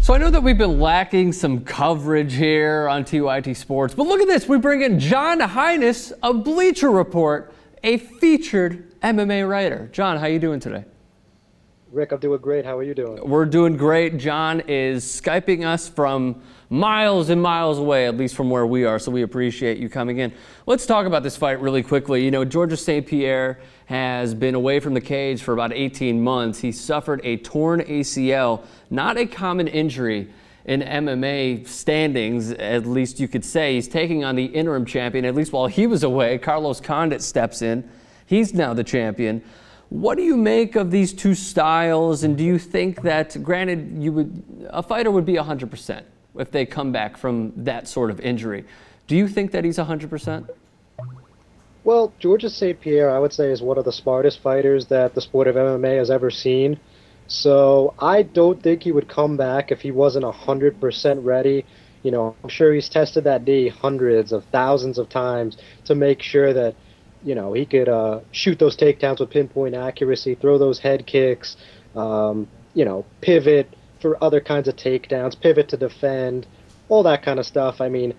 So I know that we've been lacking some coverage here on TYT Sports, but look at this. We bring in John Highness of Bleacher Report, a featured MMA writer. John, how you doing today? Rick, I'm doing great. How are you doing? We're doing great. John is Skyping us from miles and miles away, at least from where we are, so we appreciate you coming in. Let's talk about this fight really quickly. You know, Georges St-Pierre has been away from the cage for about 18 months. He suffered a torn ACL, not a common injury in MMA standings, at least you could say. He's taking on the interim champion, at least while he was away. Carlos Condit steps in. He's now the champion. What do you make of these two styles, and do you think that, granted, a fighter would be 100% if they come back from that sort of injury? Do you think that he's 100%? Well, Georges St-Pierre, I would say, is one of the smartest fighters that the sport of MMA has ever seen. So I don't think he would come back if he wasn't 100% ready. You know, I'm sure he's tested that knee hundreds of thousands of times to make sure that, you know, he could shoot those takedowns with pinpoint accuracy, throw those head kicks, you know, pivot for other kinds of takedowns, pivot to defend, all that kind of stuff. I mean,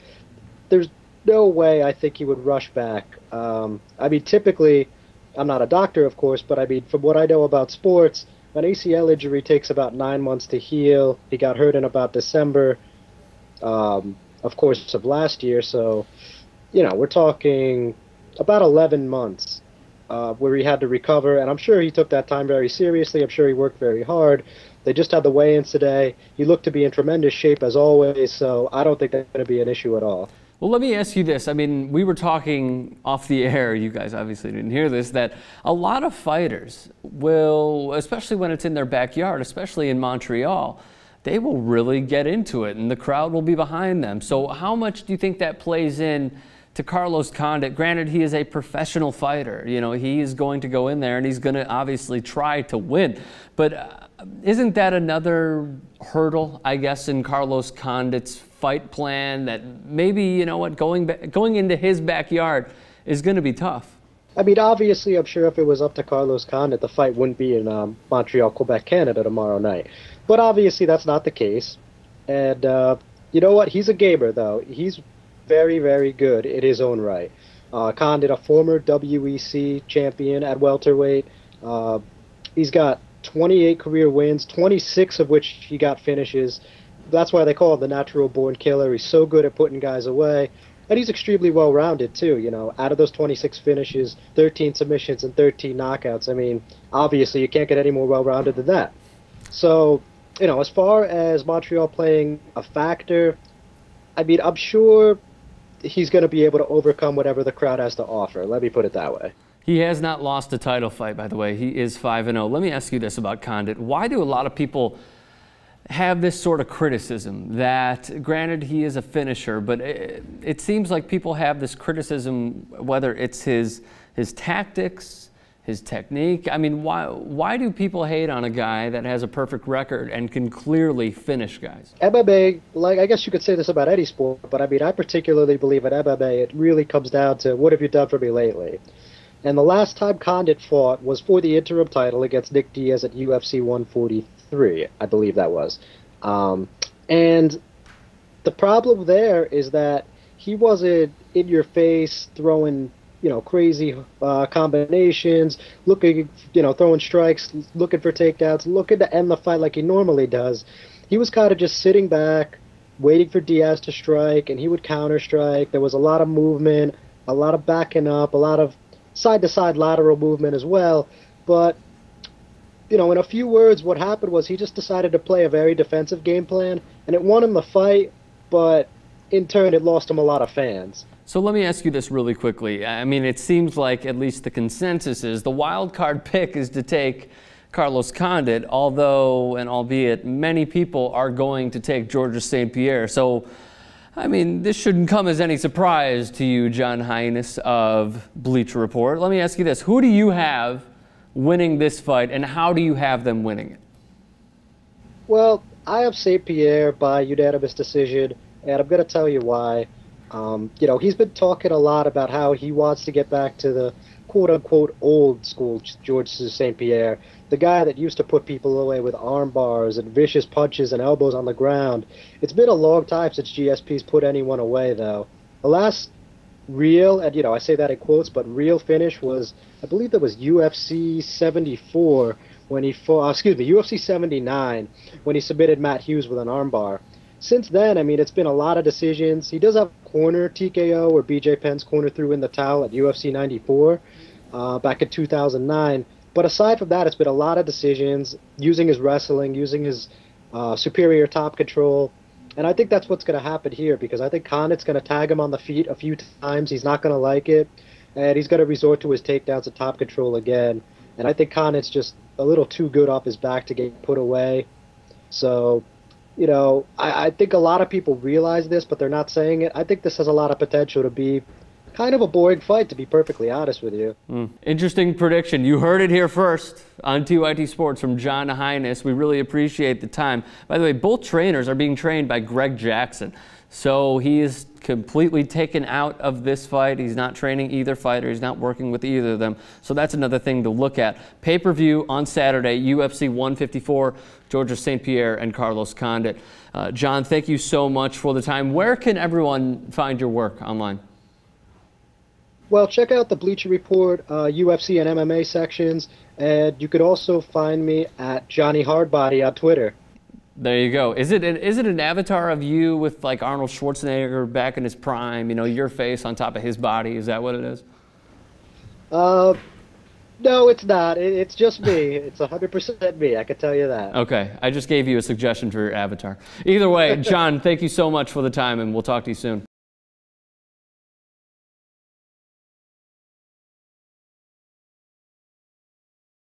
there's no way I think he would rush back. I mean, typically, I'm not a doctor, of course, but I mean, from what I know about sports, an ACL injury takes about 9 months to heal. He got hurt in about December, of course, of last year. So, you know, we're talking about 11 months where he had to recover, and I'm sure he took that time very seriously. I'm sure he worked very hard. They just had the weigh-ins today. He looked to be in tremendous shape as always, so I don't think that's going to be an issue at all. Well, let me ask you this. I mean, we were talking off the air, you guys obviously didn't hear this, that a lot of fighters will, especially when it's in their backyard, especially in Montreal, they will really get into it and the crowd will be behind them. So how much do you think that plays in to Carlos Condit? Granted, he is a professional fighter. You know, he is going to go in there and he's going to obviously try to win. But isn't that another hurdle, I guess, in Carlos Condit's fight plan, that maybe, you know what, going into his backyard is going to be tough? I mean, obviously, I'm sure if it was up to Carlos Condit, the fight wouldn't be in Montreal, Quebec, Canada tomorrow night. But obviously, that's not the case. And you know what? He's a gamer, though. He's very, very good in his own right. Condit, a former WEC champion at welterweight. He's got 28 career wins, 26 of which he got finishes. That's why they call him the natural-born killer. He's so good at putting guys away. And he's extremely well-rounded, too. You know, out of those 26 finishes, 13 submissions and 13 knockouts. I mean, obviously, you can't get any more well-rounded than that. So, you know, as far as Montreal playing a factor, I mean, I'm sure he's going to be able to overcome whatever the crowd has to offer. Let me put it that way. He has not lost a title fight, by the way. He is 5-0. Let me ask you this about Condit. Why do a lot of people have this sort of criticism that, granted, he is a finisher, but it seems like people have this criticism, whether it's his tactics, his technique. I mean, why do people hate on a guy that has a perfect record and can clearly finish guys? MMA, like, I guess you could say this about any sport, but I mean, I particularly believe in MMA, it really comes down to what have you done for me lately? And the last time Condit fought was for the interim title against Nick Diaz at UFC 143, I believe that was. And the problem there is that he wasn't in your face throwing, you know, crazy combinations, looking, you know, throwing strikes, looking for takedowns, looking to end the fight like he normally does. He was kind of just sitting back, waiting for Diaz to strike, and he would counter strike. There was a lot of movement, a lot of backing up, a lot of side-to-side lateral movement as well. But, you know, in a few words, what happened was he just decided to play a very defensive game plan, and it won him the fight, but in turn it lost him a lot of fans. So let me ask you this really quickly. I mean, it seems like at least the consensus is the wild card pick is to take Carlos Condit, although, and albeit, many people are going to take Georges St-Pierre. So, I mean, this shouldn't come as any surprise to you, John Highness of Bleacher Report. Let me ask you this. Who do you have winning this fight, and how do you have them winning it? Well, I have St-Pierre by unanimous decision, and I'm going to tell you why. You know, he's been talking a lot about how he wants to get back to the quote-unquote old school George St-Pierre, the guy that used to put people away with arm bars and vicious punches and elbows on the ground. It's been a long time since GSPs put anyone away, though. The last real, and I say that in quotes, but real finish was, I believe that was UFC 74 when he fought, UFC 79 when he submitted Matt Hughes with an armbar. Since then, I mean, it's been a lot of decisions. He does have a corner TKO where BJ Penn's corner threw in the towel at UFC 94 back in 2009. But aside from that, it's been a lot of decisions, using his wrestling, using his superior top control. And I think that's what's going to happen here, because I think Condit's going to tag him on the feet a few times. He's not going to like it, and he's going to resort to his takedowns and top control again. And I think Condit's just a little too good off his back to get put away. So, I think a lot of people realize this, but they're not saying it. I think this has a lot of potential to be kind of a boring fight, to be perfectly honest with you. Interesting prediction. You heard it here first on TYT Sports from John Highness. We really appreciate the time. By the way, both trainers are being trained by Greg Jackson. So he is completely taken out of this fight. He's not training either fighter. He's not working with either of them. So that's another thing to look at. Pay-per-view on Saturday, UFC 154, Georges St-Pierre and Carlos Condit. John, thank you so much for the time. Where can everyone find your work online? Well, check out the Bleacher Report, UFC and MMA sections, and you could also find me at Johnny Hardbody on Twitter. There you go. Is it an avatar of you with like Arnold Schwarzenegger back in his prime? Your face on top of his body. Is that what it is? No, it's not. It's just me. It's 100% me. I can tell you that. Okay. I just gave you a suggestion for your avatar. Either way, John, thank you so much for the time, and we'll talk to you soon.